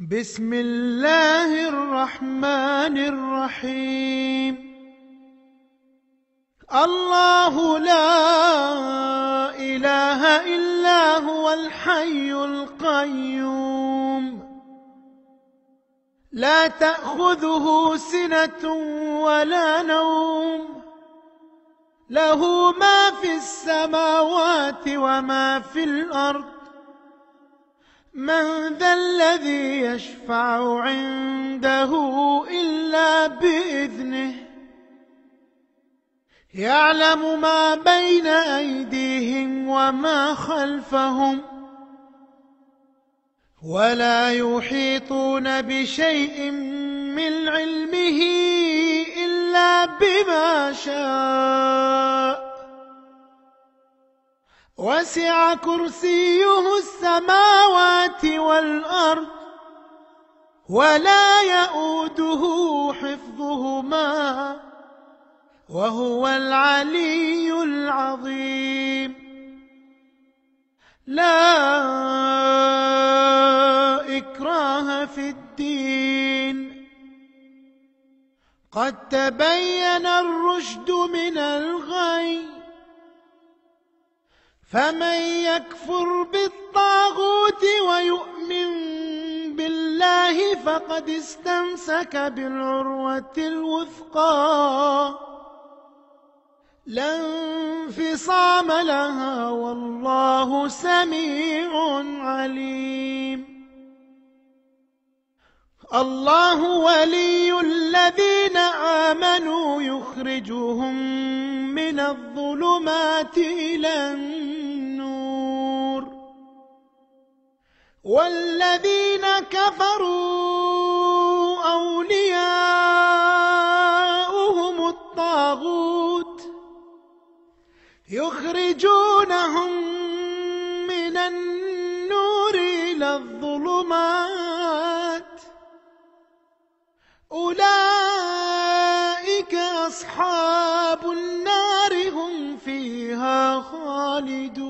بسم الله الرحمن الرحيم. الله لا إله إلا هو الحي القيوم، لا تأخذه سنة ولا نوم، له ما في السماوات وما في الأرض. من ذا الذي يشفع عنده إلا بإذنه، يعلم ما بين أيديهم وما خلفهم، ولا يحيطون بشيء من علمه إلا بما شاء. وسع كرسيه السماوات والأرض، ولا يئوده حفظهما، وهو العلي العظيم. لا إكراه في الدين، قد تبين الرشد من الغي، فمن يكفر بالطاغوت ويؤمن بالله فقد استمسك بالعروة الوثقى، لا انفصام لها، والله سميع عليم. الله ولي الذين آمنوا يخرجهم من الظلمات إلى النور، والذين كفروا أولياؤهم الطاغوت يخرجونهم من النور إلى الظلمات، أولئك أصحاب النار هم فيها خالدون.